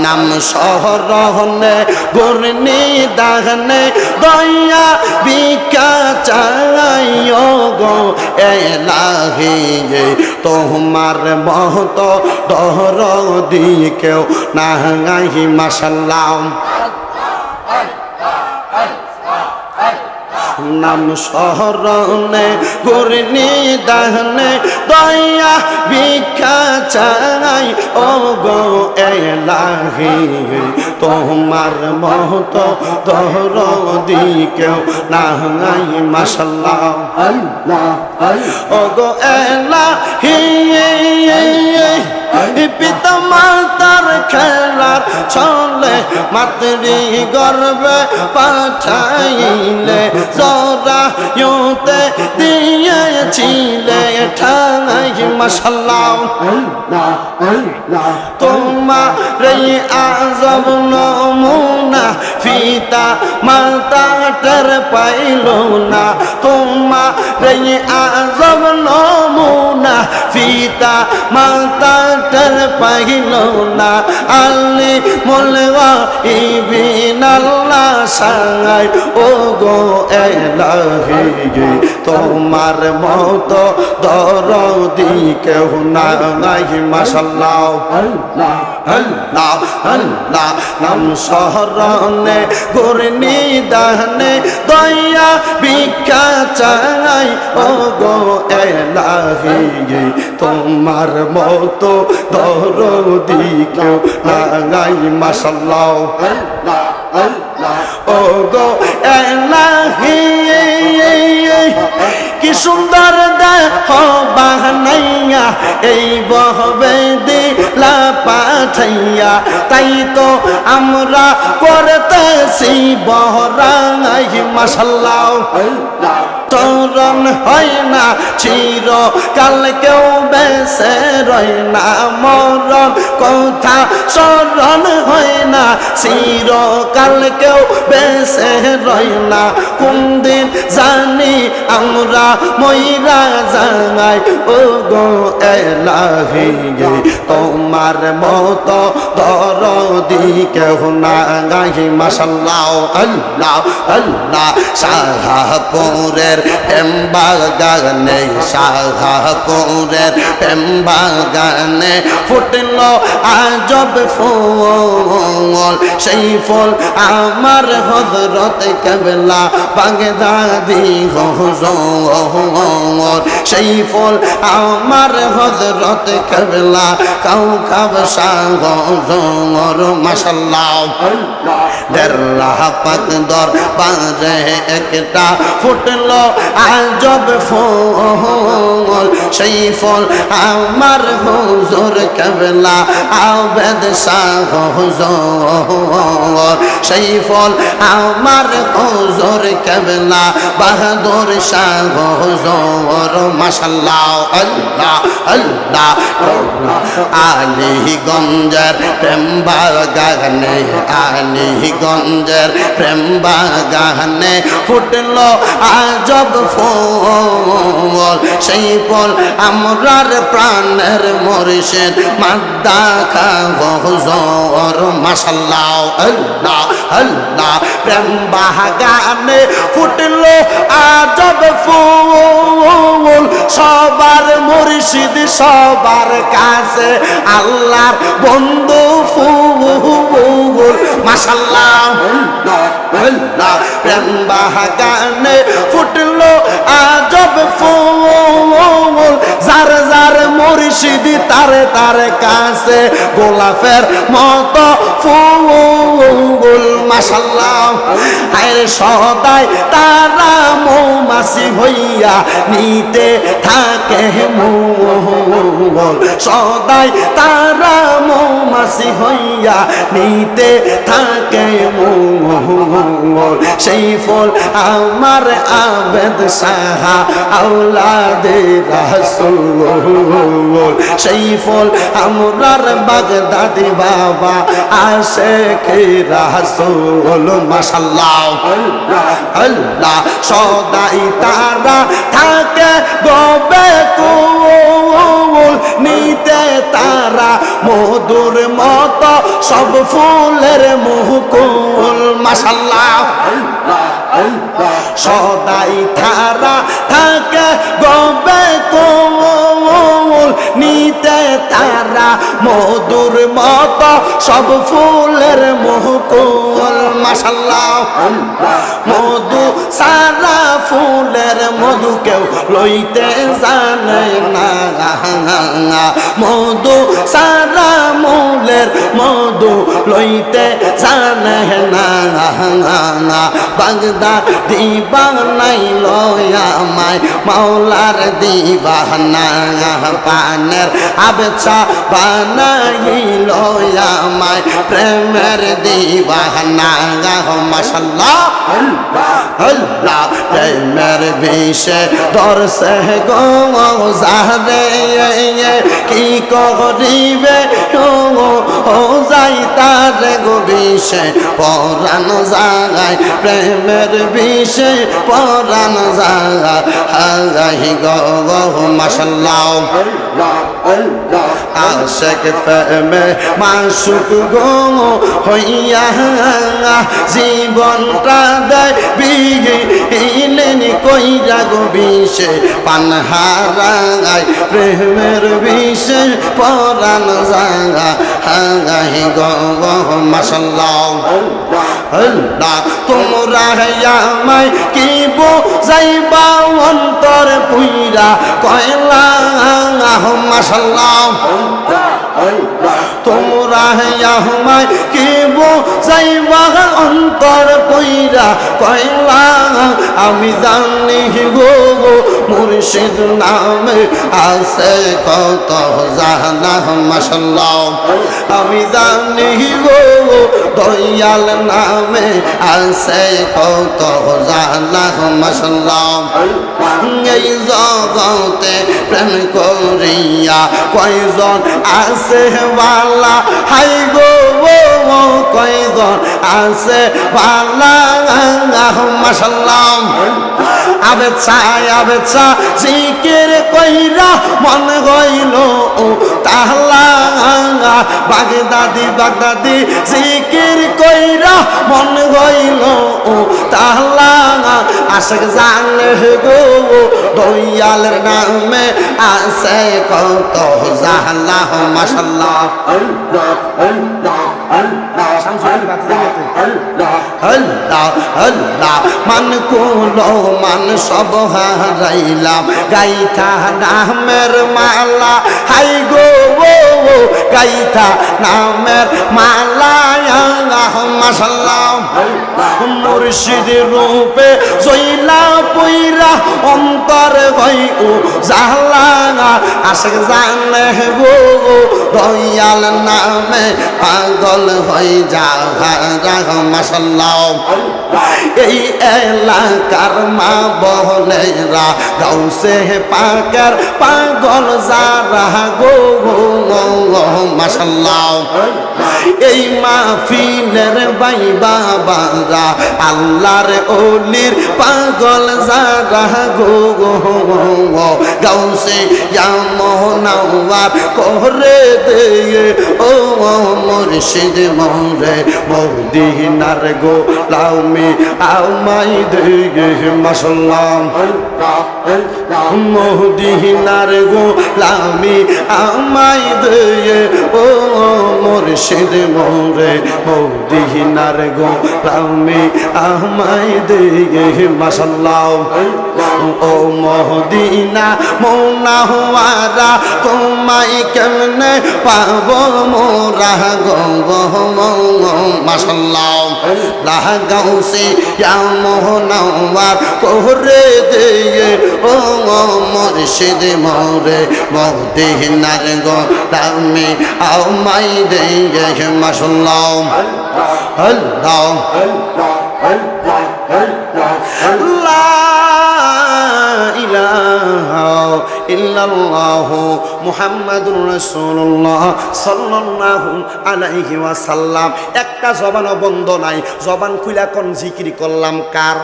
নাম শহরনে গুরনি দাহনে দয়া ভিক্ষা চাইও গো এলাহি তোমার মহত দরদি কেউ নাই মাশাআল্লাহ নাম শহরনে গুরনি দাহনে দয়া ভিক্ষা চাই ও গো এলাহি তোমার মহত দরদি কেউ নাই মাশাআল্লাহ ও গো এলাহি পিতা মাতার খেলার ছলে মাতৃ গর্বে পাঠাইলে জরায়ুতে দিয়েছিলে ঠাই মাশাআল্লাহ তোমার আজব নমুনা পিতা মাতা টের পাইল না তোমার আজব নমুনা পিতা মাতা টের পাইল না আল্লি মোলগা ইবিনাল্লাহ সাঙ্গাই ও গো এলাহি তোমার মত দরদি কেউ নাই মাশাআল্লাহ আল্লাহ আল্লাহ নাম শহরনে গুরনি দাহনে দয়া ভিক্ষা চাই ও গো এলাহি তোমার মত দরদি কেউ নাই মাশাআল্লাহ ও গো এলাহি কি সুন্দর দেহ বানাইয়া এই বহবে দিলা পাঠাইয়া তাই তো আমরা করতেছি বহরাই মাশাআল্লাহ চরণ হয় না চির কাল কেউ বেসে রয় না মরণ কথা স্মরণ হয় না চির কাল কেউ বেসে রয় না কোন দিন জানি আমরা মইরা যাই ও গো এলাহি তোমার মত দরদি কেউ নাই মাশাআল্লাহ আল্লাহ আল্লাহ শাহপুরের বাগানে শাহপুরের বাগানে ফুটল আজব ফুল সেই ফুল আমার হযরত কেবলা বাগদাদি হুজুর সেই ফুল আমার হযরত কেবলা কাউকাব শাহ হুজুর মাশাআল্লাহ দেররা পাক দরবারে একটা ফুটল আজব ফুল সেই ফুল আমার হুজুর কেবলা আবেদ শাহ হুজুর সেই ফুল আমার হুজুর কেবলা বাহাদুর শাহ হুজুর মাশাআল্লাহ আল্লাহ আল্লাহ আলীগঞ্জের প্রেম বাগানে আলীগঞ্জের প্রেম বাগানে ফুটল আজব ফুল সেই ফুল আমরার প্রাণের মুর্শিদ মাদ্দা খা হুজুর মাশাআল্লাহ আল্লাহ আল্লাহ প্রেম বাগানে ফুটল আজব ফুল সবার মুর্শিদ সবার কাছে আল্লাহর বন্ধু ফুল মাশাআল্লাহ আল্লাহ প্রেম বাগানে ফুটল আজব ফুল যার যার মুর্শিদ তারে তার কাছে গোলাপের মতো ফুল মাশাআল্লাহ আরে সদাই তারা মৌমাছি হইয়া নিতে থাকে মূল সদাই তারা মৌমাছি হইয়া নিতে থাকে মূল সেই ফুল আমার আবেদ শাহ আওলাদে রাসূল ফুল সেই ফুল আমরার বাগদাদি বাবা আশিকে রাসূল মাশাআল্লাহ আল্লাহ সদাই তারা থাকে গবে কুল নিতে তারা মধুর মতো সব ফুলের মুকুল মাশাআল্লাহ সদাই তারা থাকে গবে কুল নিতে তারা মধুর মতো সব ফুলের মুকুল মাশাআল্লাহ মধু সারা ফুলের মধু কেউ লইতে জানে না মধু সারা মূলের মধু লইতে জানে না বাগদাদি বানাইল আমায় মাওলার দিবানা পানের আবেছা বানাইল আমায় প্রেমের দিবানা মাশাআল্লাহ আল্লাহ প্রেমের বিষে দরসে গো জাহরে কি করিবে ও যাই তার গো বিষে পরাণ যায় প্রেমের বিষে পরাণ যায় গো মাশাআল্লাহ আশিক প্রেমে মাসুক গো হইয়া জীবনটা দেয় বিহীন কইরা গো বিষে পানহারায় প্রেমের বিষে পরাণ যায় গো মাশাআল্লাহ আল্লাহ তোমরা আমায় কি বুঝাইবা অন্তর পুইরা কয়লা মাশাআল্লাহ তোমরা আমায় কি বুঝাইবা অন্তর পুইরা কয়লা আমি জানি গো মুর্শিদ নামে আছে কত জানা মাশাআল্লাহ আমি জানি গো দয়াল নামে আছে কত জানা মাশাআল্লাহ এই জগতে প্রেম করিয়া কয়জন আছে বালা হাই গো কয়জন আছে বালা মাশাআল্লাহ আবেছা জিকির কইরা মন হইল তাহলা বাগদাদি জিকির কইরা মন হইল তাহলা আশিক জানে গো দয়ালের নামে আছে কত জাহলা মাশাআল্লাহ মান কুলো মান সব হারাইলাম গাইতা নামের মালা হাই গো গাইতা নামের মালা মাশাআল্লাহ মুর্শিদ রূপে জইলা পইরা অন্তর হই ও জাহলা আশিক জানে গো দয়াল নামে পাগল হই যাহারা মাশাআল্লাহ এই এলাকার মা বহনেরা গাউসে পাকের পাগল যারা গো মাশাআল্লাহ এই মাহফিলের বাই বাবারা আল্লাহর ওলির পাগল যারা গো গাউসে ইয়া মোহনাওয়ার করে দে ও মুর্শিদ মোরে মদিনার গো লাউমি আমাই দে মাশাআল্লাহ মদিনার গো লাউমি আমাই দে ও মুর্শিদ মোরে মদিনার গো লাউমি আমাই দে মাশাআল্লাহ ও মদিনা মৌনা হওয়ারা তোমায় কেমনে পাবো মোরা গো মাশাআল্লাহ লাগাউসে ইয়া মোহনাওয়ার করে দে ও মুর্শিদ মোরে মদিনার গো লাউমি আমাই দে মাশাআল্লাহ আল্লাহ লা ইলাহা ইল্লাল্লাহু মুহাম্মাদুর রাসূলুল্লাহ সাল্লাল্লাহু আলাইহি ওয়াসাল্লাম। একটা জবানও বন্ধ নাই, জবান খুলা কোন জিকির করলাম কার?